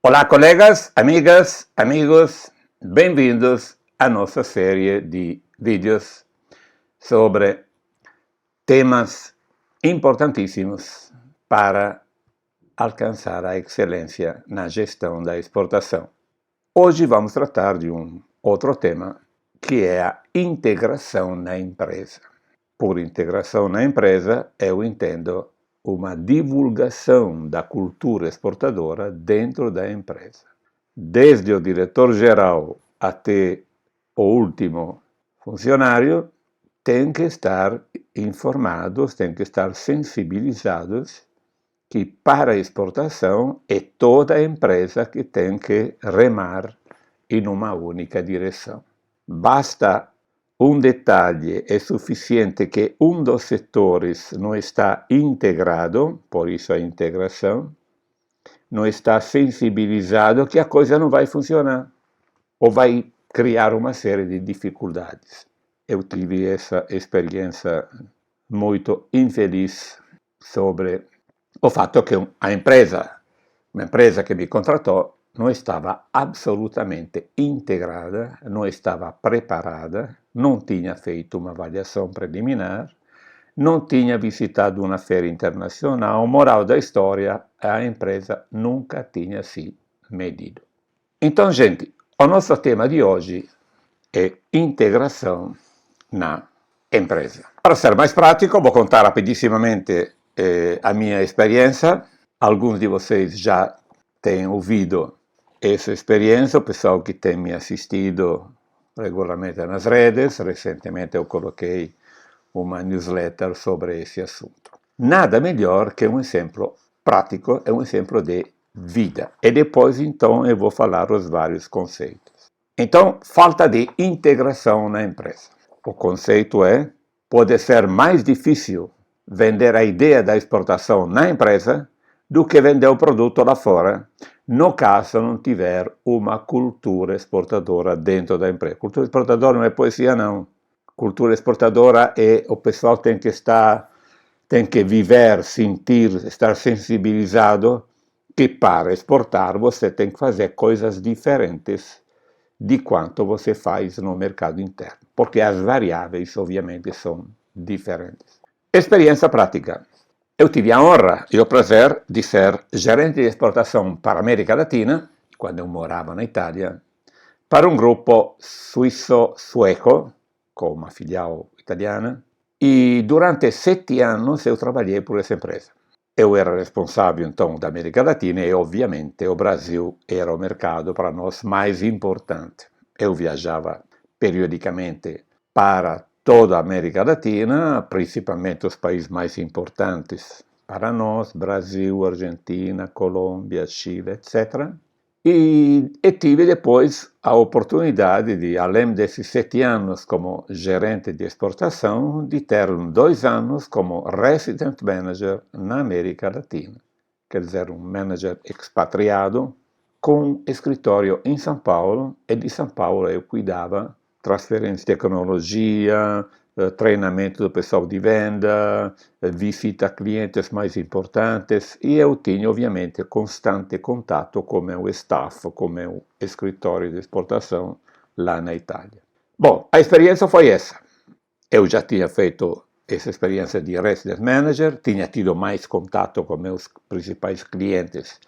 Olá, colegas, amigas, amigos, bem-vindos à nossa série de vídeos sobre temas importantíssimos para alcançar a excelência na gestão da exportação. Hoje vamos tratar de um outro tema, que é a integração na empresa. Por integração na empresa, eu entendo uma divulgação da cultura exportadora dentro da empresa. Desde o diretor-geral até o último funcionário, tem que estar informados, tem que estar sensibilizados que para a exportação é toda a empresa que tem que remar em uma única direção. Basta um detalhe, é suficiente que um dos setores não está integrado, por isso a integração, não está sensibilizado, que a coisa não vai funcionar, ou vai criar uma série de dificuldades. Eu tive essa experiência muito infeliz sobre o fatto che uma empresa que me contratou, não estava absolutamente integrada, não estava preparada, não tinha feito uma avaliação preliminar, não tinha visitado uma feira internacional. Moral da história, a empresa nunca tinha se medido. Então, gente, o nosso tema de hoje é integração na empresa. Para ser mais prático, vou contar rapidissimamente a minha experiência. Alguns de vocês já têm ouvido essa experiência, o pessoal que tem me assistido regularmente nas redes. Recentemente eu coloquei uma newsletter sobre esse assunto. Nada melhor que um exemplo prático, é um exemplo de vida. E depois, então, eu vou falar os vários conceitos. Então, falta de integração na empresa. O conceito é: pode ser mais difícil vender a ideia da exportação na empresa do que vender o produto lá fora, no caso não tiver uma cultura exportadora dentro da empresa. Cultura exportadora não é poesia, não. Cultura exportadora é o pessoal tem que viver, sentir, estar sensibilizado que para exportar você tem que fazer coisas diferentes de quanto você faz no mercado interno, porque as variáveis, obviamente, são diferentes. Experiência prática. Eu tive a honra e o prazer de ser gerente de exportação para a América Latina, quando eu morava na Itália, para um grupo suíço-sueco, com uma filial italiana, e durante 7 anos eu trabalhei por essa empresa. Eu era responsável, então, da América Latina e, obviamente, o Brasil era o mercado para nós mais importante. Eu viajava periodicamente para toda a América Latina, principalmente os países mais importantes para nós, Brasil, Argentina, Colômbia, Chile, etc. E tive depois a oportunidade de, além desses 7 anos como gerente de exportação, de ter 2 anos como resident manager na América Latina. Quer dizer, um manager expatriado com escritório em São Paulo, e de São Paulo eu cuidava transferência de tecnologia, treinamento do pessoal de venda, visita a clientes mais importantes, e eu tinha, obviamente, constante contato com o meu staff, com o meu escritório de exportação lá na Itália. Bom, a experiência foi essa. Eu já tinha feito essa experiência de resident manager, tinha tido mais contato com meus principais clientes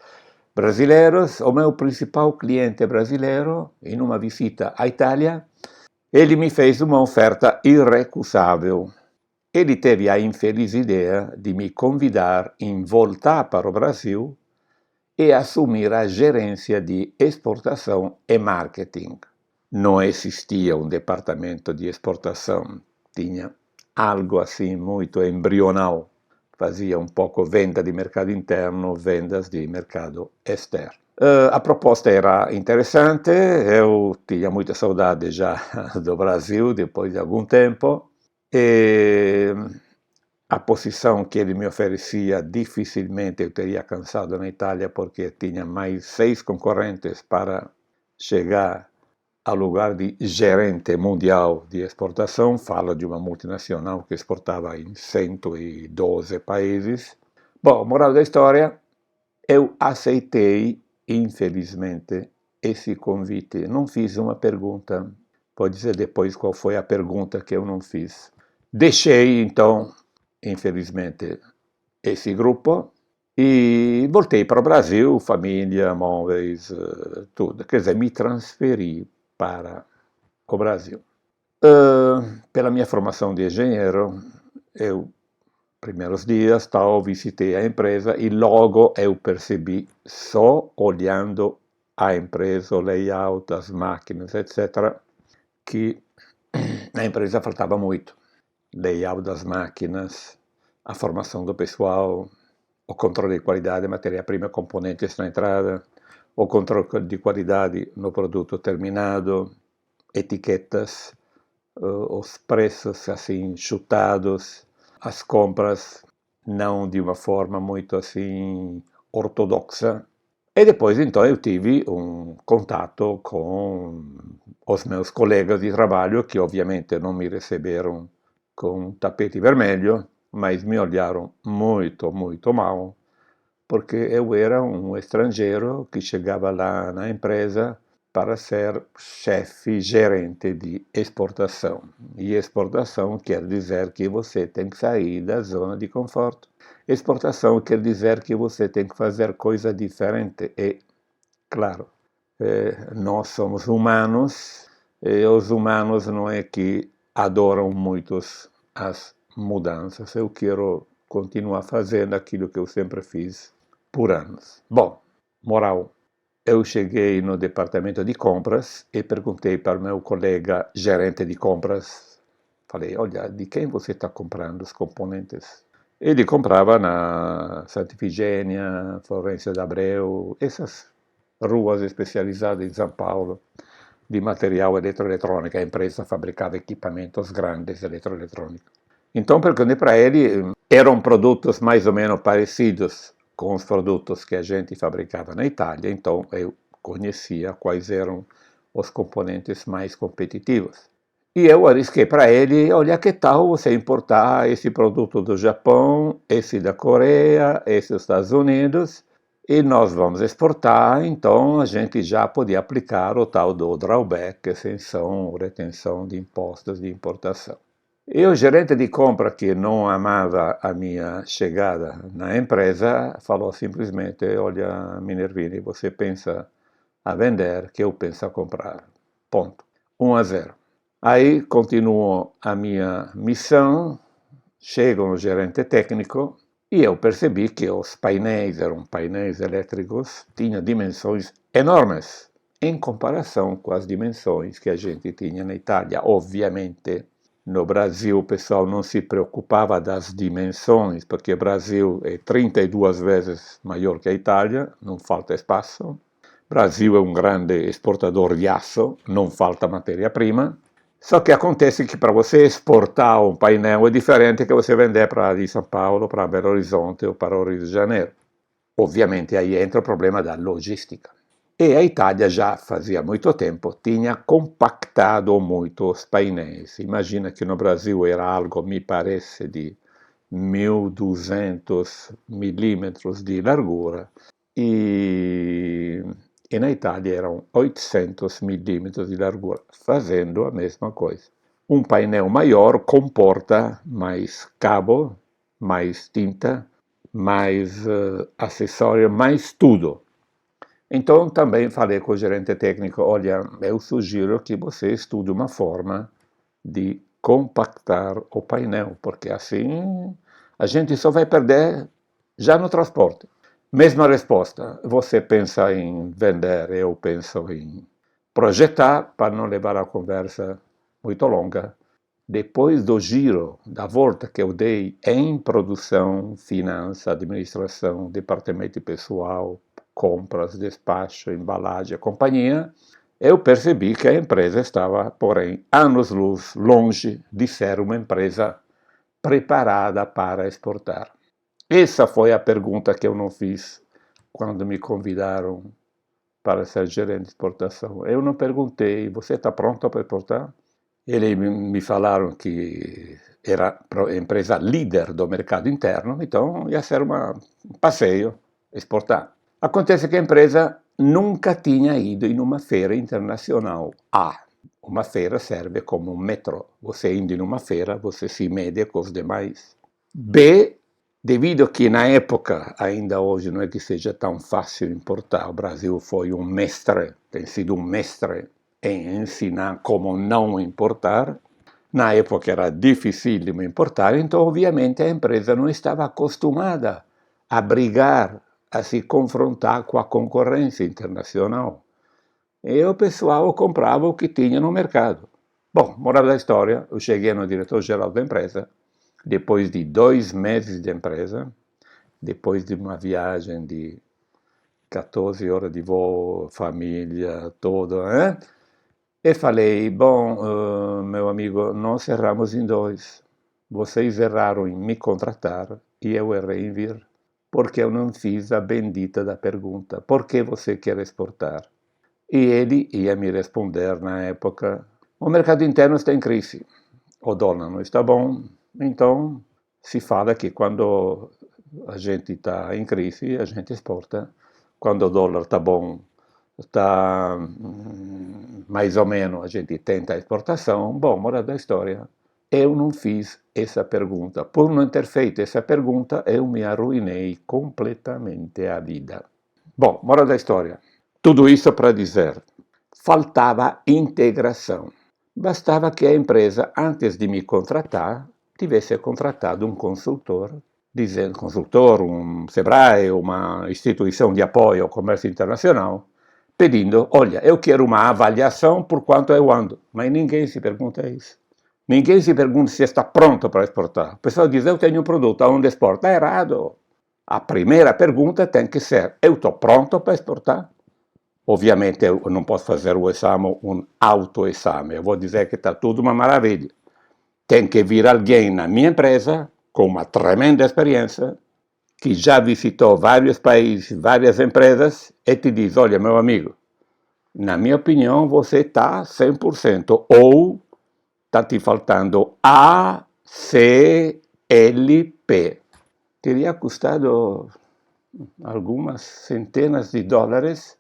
brasileiros. O meu principal cliente brasileiro, em uma visita à Itália, ele me fez uma oferta irrecusável. Ele teve a infeliz ideia de me convidar em voltar para o Brasil e assumir a gerência de exportação e marketing. Não existia um departamento de exportação, tinha algo assim muito embrional. Fazia um pouco venda de mercado interno, vendas de mercado externo. A proposta era interessante, eu tinha muita saudade já do Brasil depois de algum tempo, e a posição que ele me oferecia dificilmente eu teria alcançado na Itália, porque tinha mais 6 concorrentes para chegar ao lugar de gerente mundial de exportação. Falo de uma multinacional que exportava em 112 países. Bom, moral da história, eu aceitei infelizmente, esse convite. Não fiz uma pergunta. Pode dizer depois qual foi a pergunta que eu não fiz. Deixei, então, infelizmente, esse grupo e voltei para o Brasil, família, móveis, tudo. Quer dizer, me transferi para o Brasil. Pela minha formação de engenheiro, eu, primeiros dias, tal, visitei a empresa e logo eu percebi, só olhando a empresa, o layout, as máquinas, etc., que na empresa faltava muito. Layout das máquinas, a formação do pessoal, o controle de qualidade, matéria-prima, componentes na entrada, o controle de qualidade no produto terminado, etiquetas, os preços assim chutados, as compras não de uma forma muito assim ortodoxa. E depois então eu tive um contato com os meus colegas de trabalho que obviamente não me receberam com tapete vermelho, mas me olharam muito, muito mal, porque eu era um estrangeiro que chegava lá na empresa para ser chefe gerente de exportação. E exportação quer dizer que você tem que sair da zona de conforto. Exportação quer dizer que você tem que fazer coisa diferente. E, claro, nós somos humanos, e os humanos não é que adoram muito as mudanças. Eu quero continuar fazendo aquilo que eu sempre fiz por anos. Bom, moral. Eu cheguei no departamento de compras e perguntei para o meu colega gerente de compras, falei, olha, de quem você está comprando os componentes? Ele comprava na Santa Ifigênia, Florencio de Abreu, essas ruas especializadas em São Paulo de material eletroeletrônico. A empresa fabricava equipamentos grandes eletroeletrônicos. Então perguntei para ele, eram produtos mais ou menos parecidos com os produtos que a gente fabricava na Itália, então eu conhecia quais eram os componentes mais competitivos. E eu arrisquei para ele, olha, que tal você importar esse produto do Japão, esse da Coreia, esse dos Estados Unidos, e nós vamos exportar, então a gente já podia aplicar o tal do drawback, isenção ou retenção de impostos de importação. E o gerente de compra, que não amava a minha chegada na empresa, falou simplesmente, olha, Minervini, você pensa a vender, que eu penso a comprar. Ponto. 1-0. Aí continuou a minha missão, chega um gerente técnico e eu percebi que os painéis, eram painéis elétricos, tinham dimensões enormes em comparação com as dimensões que a gente tinha na Itália. Obviamente, no Brasil, o pessoal não se preocupava das dimensões, porque o Brasil é 32 vezes maior que a Itália, não falta espaço. O Brasil é um grande exportador de aço, não falta matéria-prima. Só que acontece que para você exportar um painel é diferente que você vender para de São Paulo, para Belo Horizonte ou para o Rio de Janeiro. Obviamente aí entra o problema da logística. E a Itália já fazia muito tempo tinha compactado muito os painéis. Imagina que no Brasil era algo, me parece, de 1.200 milímetros de largura e na Itália eram 800 milímetros de largura, fazendo a mesma coisa. Um painel maior comporta mais cabo, mais tinta, mais acessório, mais tudo. Então também falei com o gerente técnico, olha, eu sugiro que você estude uma forma de compactar o painel, porque assim a gente só vai perder já no transporte. Mesma resposta, você pensa em vender, eu penso em projetar, para não levar a conversa muito longa. Depois do giro, da volta que eu dei em produção, finança, administração, departamento pessoal, compras, despacho, embalagem, companhia, eu percebi que a empresa estava, porém, anos-luz longe de ser uma empresa preparada para exportar. Essa foi a pergunta que eu não fiz quando me convidaram para ser gerente de exportação. Eu não perguntei, você está pronto para exportar? Eles me falaram que era a empresa líder do mercado interno, então ia ser um passeio exportar. Acontece que a empresa nunca tinha ido em uma feira internacional. A. Uma feira serve como um metrô. Você indo em uma feira, você se mede com os demais. B. Devido que na época, ainda hoje não é que seja tão fácil importar, o Brasil foi um mestre, tem sido um mestre em ensinar como não importar. Na época era dificílimo importar, então obviamente a empresa não estava acostumada a brigar, a se confrontar com a concorrência internacional. E o pessoal comprava o que tinha no mercado. Bom, moral da história, eu cheguei no diretor-geral da empresa, depois de 2 meses de empresa, depois de uma viagem de 14 horas de voo, família, tudo, né? E falei, bom, meu amigo, nós erramos em 2. Vocês erraram em me contratar e eu errei em vir, porque eu não fiz a bendita da pergunta, por que você quer exportar? E ele ia me responder na época, o mercado interno está em crise, o dólar não está bom, então se fala que quando a gente está em crise, a gente exporta, quando o dólar está bom, está mais ou menos, a gente tenta a exportação. Bom, moral da história, eu não fiz essa pergunta. Por não ter feito essa pergunta, eu me arruinei completamente a vida. Bom, moral da história, tudo isso para dizer, faltava integração. Bastava que a empresa, antes de me contratar, tivesse contratado um consultor, um Sebrae, uma instituição de apoio ao comércio internacional, pedindo, olha, eu quero uma avaliação por quanto eu ando. Mas ninguém se pergunta isso. Ninguém se pergunta se está pronto para exportar. O pessoal diz, eu tenho um produto, aonde exporta? Está errado. A primeira pergunta tem que ser, eu estou pronto para exportar? Obviamente eu não posso fazer o exame, um autoexame. Eu vou dizer que está tudo uma maravilha. Tem que vir alguém na minha empresa com uma tremenda experiência, que já visitou vários países, várias empresas, e te diz, olha, meu amigo, na minha opinião, você está 100%, ou está te faltando A, C, L, P. Teria custado algumas centenas de dólares,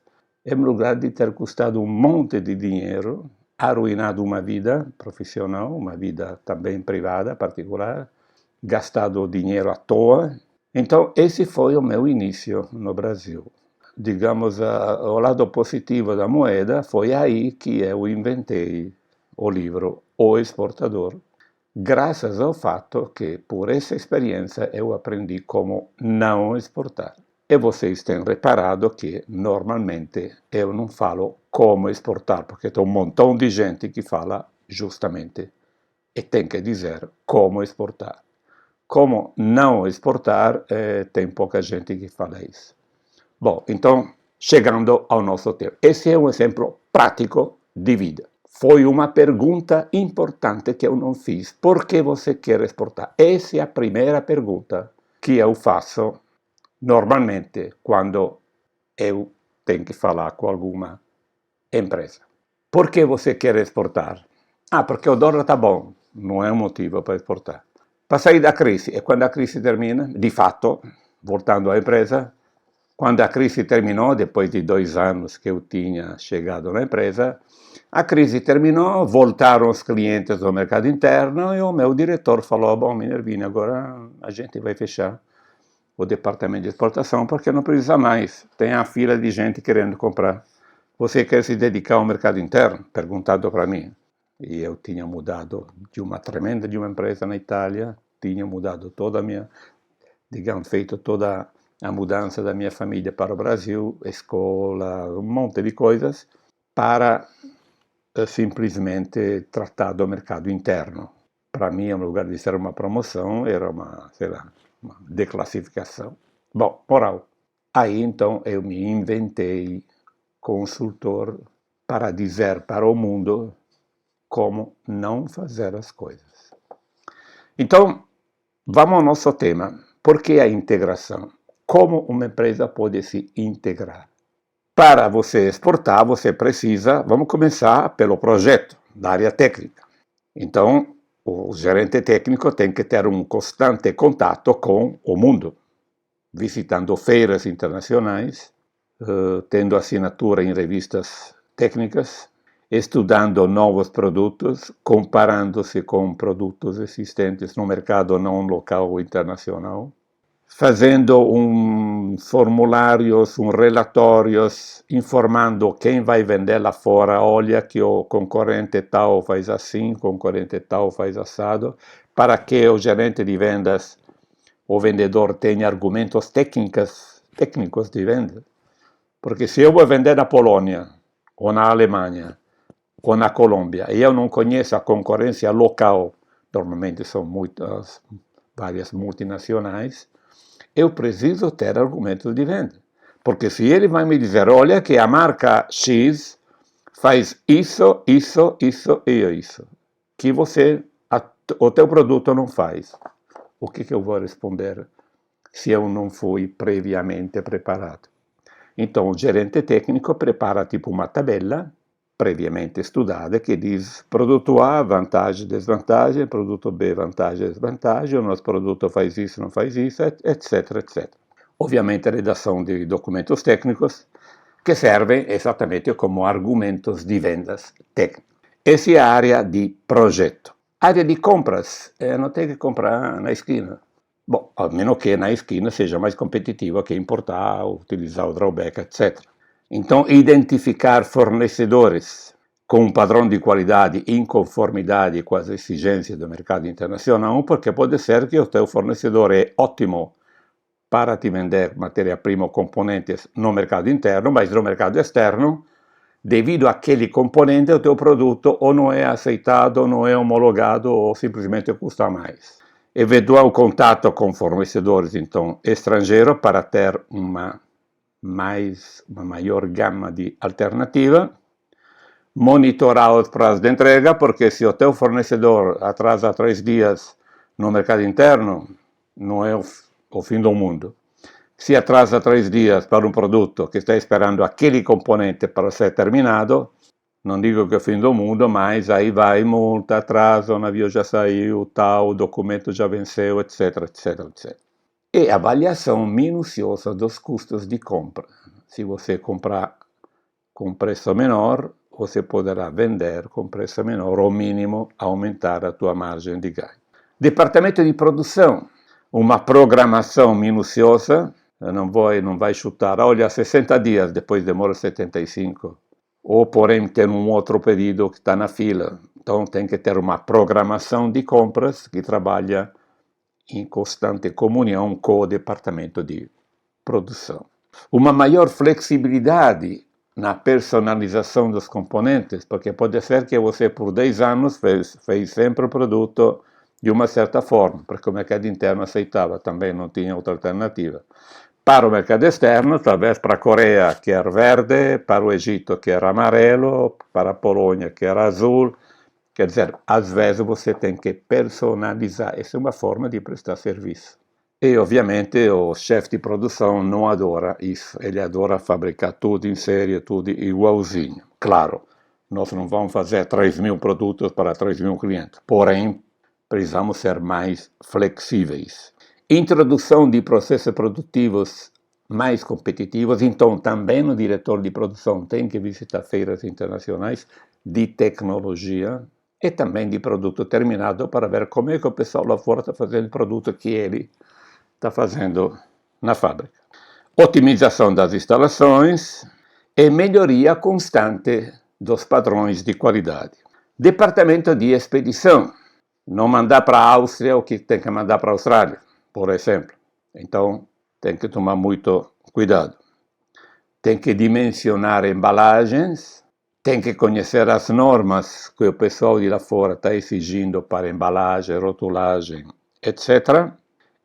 em lugar de ter custado um monte de dinheiro, arruinado uma vida profissional, uma vida também privada, particular, gastado dinheiro à toa. Então, esse foi o meu início no Brasil. Digamos, o lado positivo da moeda foi aí que eu inventei o livro O Exportador, graças ao fato que, por essa experiência, eu aprendi como não exportar. E vocês têm reparado que, normalmente, eu não falo como exportar, porque tem um montão de gente que fala justamente e tem que dizer como exportar. Como não exportar, tem pouca gente que fala isso. Bom, então, chegando ao nosso tema. Esse é um exemplo prático de vida. Foi uma pergunta importante que eu não fiz. Por que você quer exportar? Essa é a primeira pergunta que eu faço normalmente quando eu tenho que falar com alguma empresa. Por que você quer exportar? Ah, porque o dólar está bom. Não é um motivo para exportar. Para sair da crise, e quando a crise termina, de fato, voltando à empresa, quando a crise terminou, depois de 2 anos que eu tinha chegado na empresa, a crise terminou, voltaram os clientes do mercado interno e o meu diretor falou, bom, Minervini, agora a gente vai fechar o departamento de exportação porque não precisa mais, tem a fila de gente querendo comprar. Você quer se dedicar ao mercado interno? Perguntado para mim. E eu tinha mudado de uma empresa na Itália, tinha mudado toda a minha, digamos, feito toda a mudança da minha família para o Brasil, escola, um monte de coisas, para simplesmente tratar do mercado interno. Para mim, no lugar de ser uma promoção, era uma, sei lá, uma declassificação. Bom, moral. Aí, então, eu me inventei consultor para dizer para o mundo como não fazer as coisas. Então, vamos ao nosso tema. Por que a integração? Como uma empresa pode se integrar? Para você exportar, você precisa, vamos começar pelo projeto, da área técnica. Então, o gerente técnico tem que ter um constante contato com o mundo, visitando feiras internacionais, tendo assinatura em revistas técnicas, estudando novos produtos, comparando-se com produtos existentes no mercado não local ou internacional, fazendo formulários, relatórios, informando quem vai vender lá fora, olha que o concorrente tal faz assim, o concorrente tal faz assado, para que o gerente de vendas, o vendedor, tenha argumentos técnicos de venda. Porque se eu vou vender na Polônia, ou na Alemanha, ou na Colômbia, e eu não conheço a concorrência local, normalmente são várias multinacionais, eu preciso ter argumentos de venda. Porque se ele vai me dizer, olha que a marca X faz isso, isso, isso e isso, que o teu produto não faz, o que eu vou responder se eu não fui previamente preparado? Então, o gerente técnico prepara tipo uma tabela previamente estudada que diz produto A, vantagem, desvantagem, produto B, vantagem, desvantagem, o nosso produto faz isso, não faz isso, etc, etc. Obviamente, a redação de documentos técnicos que servem exatamente como argumentos de vendas técnicas. Essa é a área de projeto. Área de compras, não tem que comprar na esquina. Bom, a meno que na esquina seja mais competitiva que importar, utilizar o drawback, etc. Então, identificar fornecedores com um padrão de qualidade em conformidade com as exigências do mercado internacional, porque pode ser que o teu fornecedor é ótimo para te vender matéria-prima ou componentes no mercado interno, mas no mercado externo, devido àquele componente, o teu produto ou não é aceitado, ou não é homologado, ou simplesmente custa mais. Eventual contato com fornecedores, então, estrangeiros, para ter uma maior gama de alternativa. Monitorar os prazos de entrega, porque se o teu fornecedor atrasa 3 dias no mercado interno, não é o fim do mundo. Se atrasa 3 dias para um produto que está esperando aquele componente para ser terminado, não digo que é o fim do mundo, mas aí vai multa, atraso, o navio já saiu, tal, o documento já venceu, etc, etc, etc. E avaliação minuciosa dos custos de compra. Se você comprar com preço menor, você poderá vender com preço menor, ou mínimo aumentar a tua margem de ganho. Departamento de produção, uma programação minuciosa, não vai chutar, olha, 60 dias, depois demora 75, ou porém ter um outro pedido que está na fila. Então tem que ter uma programação de compras que trabalha em constante comunhão com o departamento de produção. Uma maior flexibilidade na personalização dos componentes, porque pode ser que você por 10 anos fez sempre o produto de uma certa forma, porque o mercado interno aceitava, também não tinha outra alternativa. Para o mercado externo, talvez para a Coreia, que era verde, para o Egito, que era amarelo, para a Polônia, que era azul. Quer dizer, às vezes você tem que personalizar. Essa é uma forma de prestar serviço. E, obviamente, o chefe de produção não adora isso. Ele adora fabricar tudo em série, tudo igualzinho. Claro, nós não vamos fazer 3.000 produtos para 3.000 clientes. Porém, precisamos ser mais flexíveis. Introdução de processos produtivos mais competitivos. Então, também o diretor de produção tem que visitar feiras internacionais de tecnologia e também de produto terminado para ver como é que o pessoal lá fora está fazendo o produto que ele está fazendo na fábrica. Otimização das instalações e melhoria constante dos padrões de qualidade. Departamento de expedição. Não mandar para a Áustria o que tem que mandar para a Austrália, por exemplo. Então, tem que tomar muito cuidado. Tem que dimensionar embalagens, tem que conhecer as normas que o pessoal de lá fora está exigindo para embalagem, rotulagem, etc.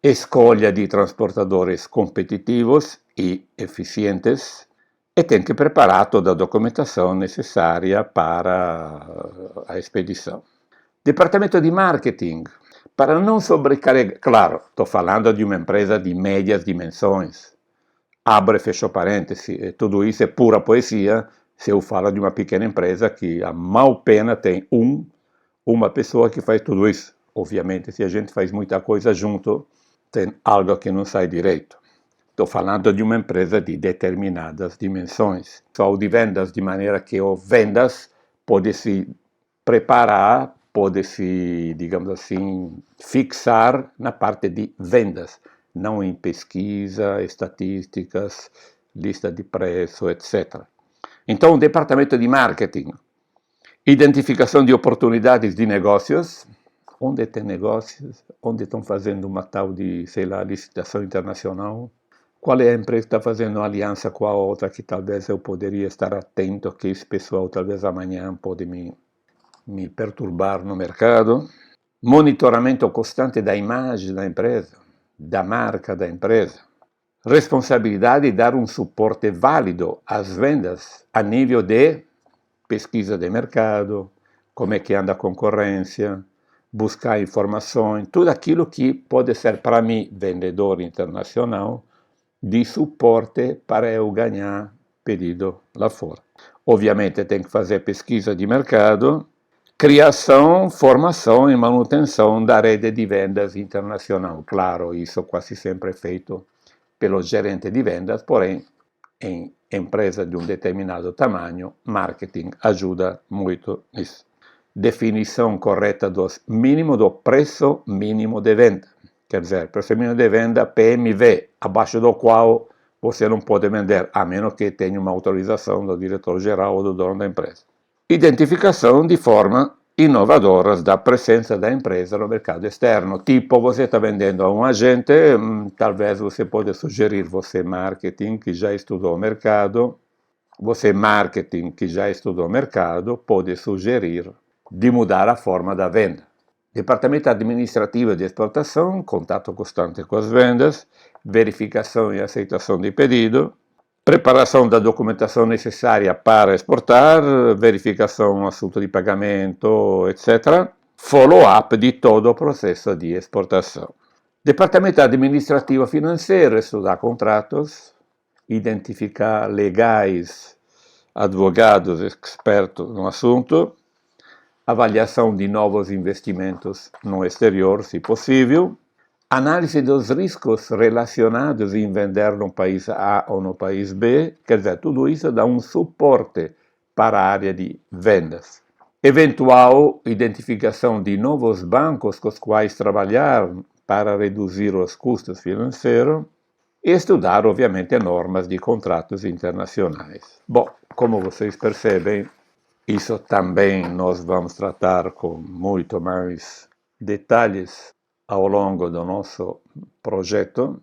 Escolha de transportadores competitivos e eficientes e tem que preparar toda a documentação necessária para a expedição. Departamento de marketing, para não sobrecarregar, claro, estou falando de uma empresa de médias dimensões, abre e fecha parêntese, tudo isso é pura poesia se eu falo de uma pequena empresa que a mal pena tem uma pessoa que faz tudo isso. Obviamente, se a gente faz muita coisa junto, tem algo que não sai direito. Estou falando de uma empresa de determinadas dimensões. Só de vendas, de maneira que o vendas pode se preparar, pode se, digamos assim, fixar na parte de vendas, não em pesquisa, estatísticas, lista de preço, etc. Então, o departamento de marketing, identificação de oportunidades de negócios, onde tem negócios, onde estão fazendo uma tal de, sei lá, licitação internacional, qual é a empresa que está fazendo aliança com a outra que talvez eu poderia estar atento, que esse pessoal talvez amanhã pode me perturbar no mercado. Monitoramento constante da imagem da empresa, da marca da empresa. Responsabilidade de dar um suporte válido às vendas a nível de pesquisa de mercado, como é que anda a concorrência, buscar informações, tudo aquilo que pode ser para mim, vendedor internacional, de suporte para eu ganhar pedido lá fora. Obviamente tem que fazer pesquisa de mercado, criação, formação e manutenção da rede de vendas internacional. Claro, isso quase sempre é feito pelo gerente de vendas, porém, em empresa de um determinado tamanho, marketing ajuda muito nisso. Definição correta do preço mínimo de venda. Quer dizer, preço mínimo de venda PMV, abaixo do qual você não pode vender, a menos que tenha uma autorização do diretor-geral ou do dono da empresa. Identificação de forma inovadoras da presença da empresa no mercado externo. Tipo, você está vendendo a um agente, talvez você pode sugerir, você marketing que já estudou o mercado, pode sugerir de mudar a forma da venda. Departamento administrativo de exportação, contato constante com as vendas, verificação e aceitação de pedido, preparação da documentação necessária para exportar, verificação assunto de pagamento, etc. Follow-up de todo o processo de exportação. Departamento administrativo financeiro, estudar contratos, identificar legais, advogados expertos no assunto, avaliação de novos investimentos no exterior, se possível, análise dos riscos relacionados em vender no país A ou no país B, quer dizer, tudo isso dá um suporte para a área de vendas. Eventual identificação de novos bancos com os quais trabalhar para reduzir os custos financeiros e estudar, obviamente, normas de contratos internacionais. Bom, como vocês percebem, isso também nós vamos tratar com muito mais detalhes ao longo do nosso projeto,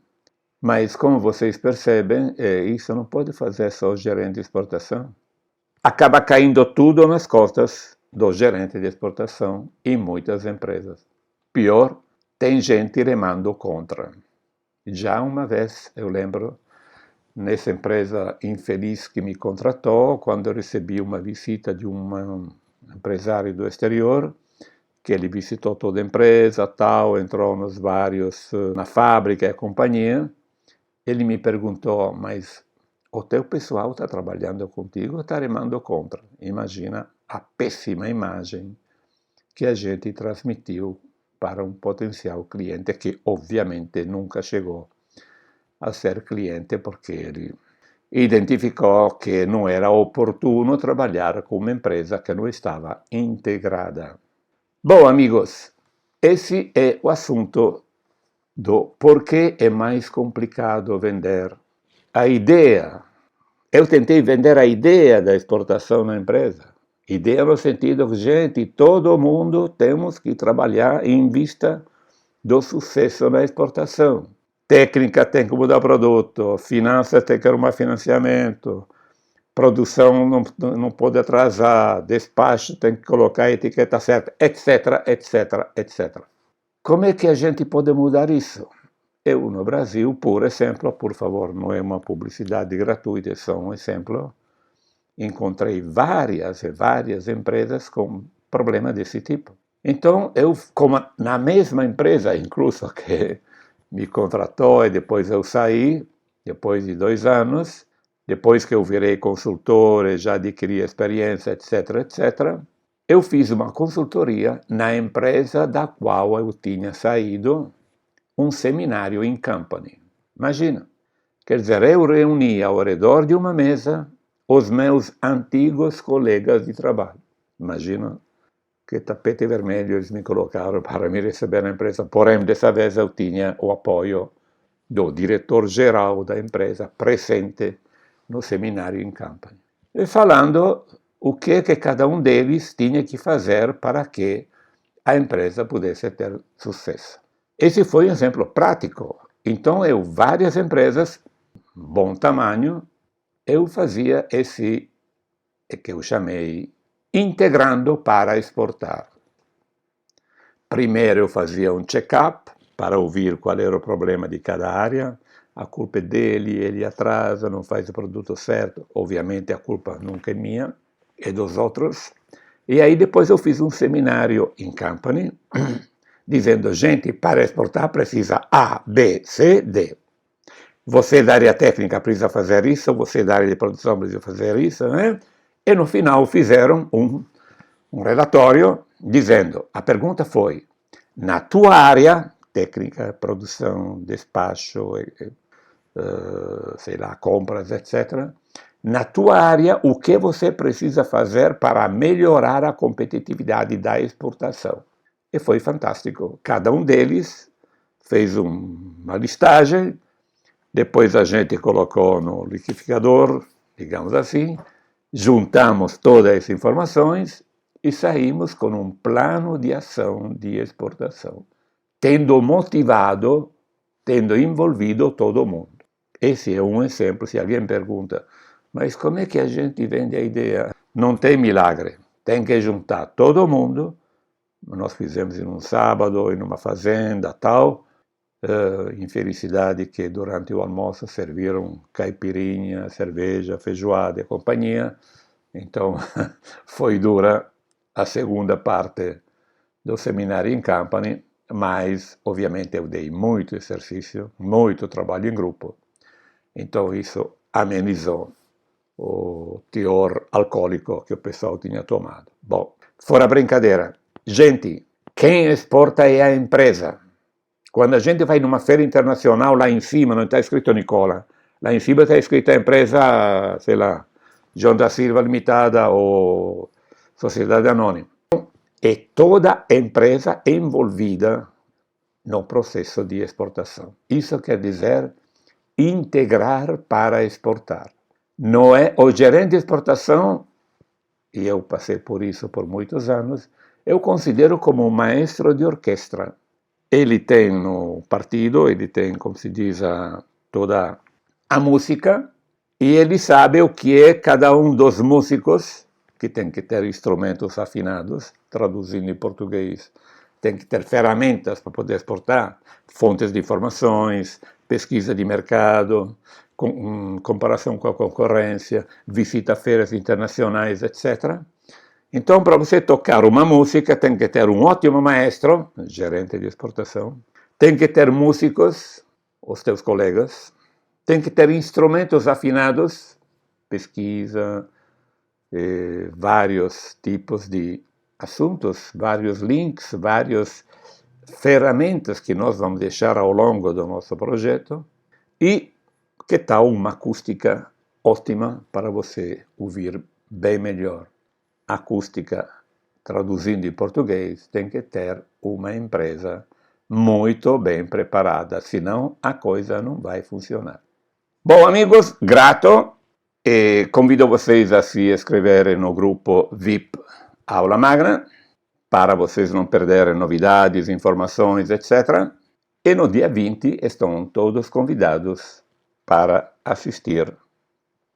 mas como vocês percebem, isso não pode fazer só o gerente de exportação. Acaba caindo tudo nas costas do gerente de exportação em muitas empresas. Pior, tem gente remando contra. Já uma vez, eu lembro, nessa empresa infeliz que me contratou, quando eu recebi uma visita de um empresário do exterior, que ele visitou toda a empresa, tal, entrou nos vários, na fábrica e companhia, ele me perguntou, mas o teu pessoal está trabalhando contigo ou está remando contra? Imagina a péssima imagem que a gente transmitiu para um potencial cliente que, obviamente, nunca chegou a ser cliente porque ele identificou que não era oportuno trabalhar com uma empresa que não estava integrada. Bom, amigos, esse é o assunto do porquê é mais complicado vender a ideia. Eu tentei vender a ideia da exportação na empresa. Ideia no sentido que, gente, todo mundo temos que trabalhar em vista do sucesso na exportação. Técnica tem que mudar produto, finanças tem que arrumar financiamento, produção não pode atrasar, despacho tem que colocar a etiqueta certa, etc, etc, etc. Como é que a gente pode mudar isso? Eu, no Brasil, por exemplo, por favor, não é uma publicidade gratuita, é só um exemplo, encontrei várias e várias empresas com problema desse tipo. Então, eu, como na mesma empresa, incluso que me contratou e depois eu saí, depois de 2 anos, depois que eu virei consultor e já adquiri experiência, etc, etc, eu fiz uma consultoria na empresa da qual eu tinha saído, um seminário em company. Imagina, Quer dizer, eu reuni ao redor de uma mesa os meus antigos colegas de trabalho. Imagina que tapete vermelho eles me colocaram para me receber na empresa. Porém, dessa vez eu tinha o apoio do diretor-geral da empresa presente no seminário em Campani. E falando o que cada um deles tinha que fazer para que a empresa pudesse ter sucesso. Esse foi um exemplo prático. Então, várias empresas, bom tamanho, eu fazia esse que eu chamei integrando para exportar. Primeiro eu fazia um check-up para ouvir qual era o problema de cada área. A culpa é dele, ele atrasa, não faz o produto certo. Obviamente a culpa nunca é minha, é dos outros. E aí depois eu fiz um seminário em Campani, dizendo, gente, para exportar precisa A, B, C, D. Você da área técnica precisa fazer isso, você da área de produção precisa fazer isso, né? E no final fizeram um relatório dizendo, a pergunta foi, na tua área, técnica, produção, despacho, sei lá, compras, etc., na tua área, o que você precisa fazer para melhorar a competitividade da exportação? E foi fantástico. Cada um deles fez uma listagem, depois a gente colocou no liquidificador, digamos assim, juntamos todas as informações e saímos com um plano de ação de exportação, tendo motivado, tendo envolvido todo mundo. Esse é um exemplo. Se alguém pergunta, mas como é que a gente vende a ideia? Não tem milagre, tem que juntar todo mundo. Nós fizemos em um sábado, em uma fazenda, tal. Infelicidade que durante o almoço serviram caipirinha, cerveja, feijoada e companhia. Então, foi dura a segunda parte do seminário em Campani, mas, obviamente, eu dei muito exercício, muito trabalho em grupo. Então, isso amenizou o teor alcoólico que o pessoal tinha tomado. Bom, fora brincadeira. Gente, quem exporta é a empresa. Quando a gente vai numa feira internacional, lá em cima não está escrito Nicola. Lá em cima está escrito a empresa, sei lá, John da Silva Limitada ou Sociedade Anônima. É toda empresa envolvida no processo de exportação. Isso quer dizer integrar para exportar. Não é o gerente de exportação, e eu passei por isso por muitos anos, eu considero como um maestro de orquestra. Ele tem no partido, ele tem, como se diz, toda a música, e ele sabe o que é cada um dos músicos, que tem que ter instrumentos afinados, traduzindo em português, tem que ter ferramentas para poder exportar, fontes de informações, pesquisa de mercado, comparação com a concorrência, visita a feiras internacionais, etc. Então, para você tocar uma música, tem que ter um ótimo maestro, gerente de exportação, tem que ter músicos, os teus colegas, tem que ter instrumentos afinados, pesquisa, vários tipos de assuntos, vários links, várias ferramentas que nós vamos deixar ao longo do nosso projeto e que tal uma acústica ótima para você ouvir bem melhor. Acústica, traduzindo em português, tem que ter uma empresa muito bem preparada, senão a coisa não vai funcionar. Bom, amigos, grato e convido vocês a se inscreverem no grupo VIP Aula Magna para vocês não perderem novidades, informações, etc. E no dia 20 estão todos convidados para assistir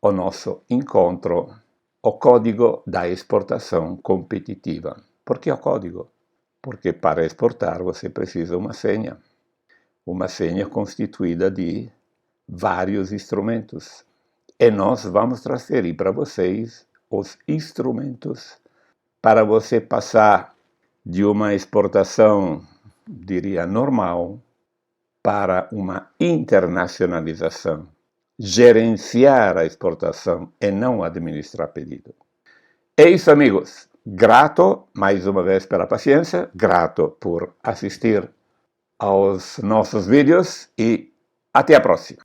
ao nosso encontro, o Código da Exportação Competitiva. Por que o código? Porque para exportar você precisa uma senha constituída de vários instrumentos. E nós vamos transferir para vocês os instrumentos para você passar de uma exportação, diria, normal, para uma internacionalização. Gerenciar a exportação e não administrar pedido. É isso, amigos. Grato, mais uma vez, pela paciência, grato por assistir aos nossos vídeos e até a próxima.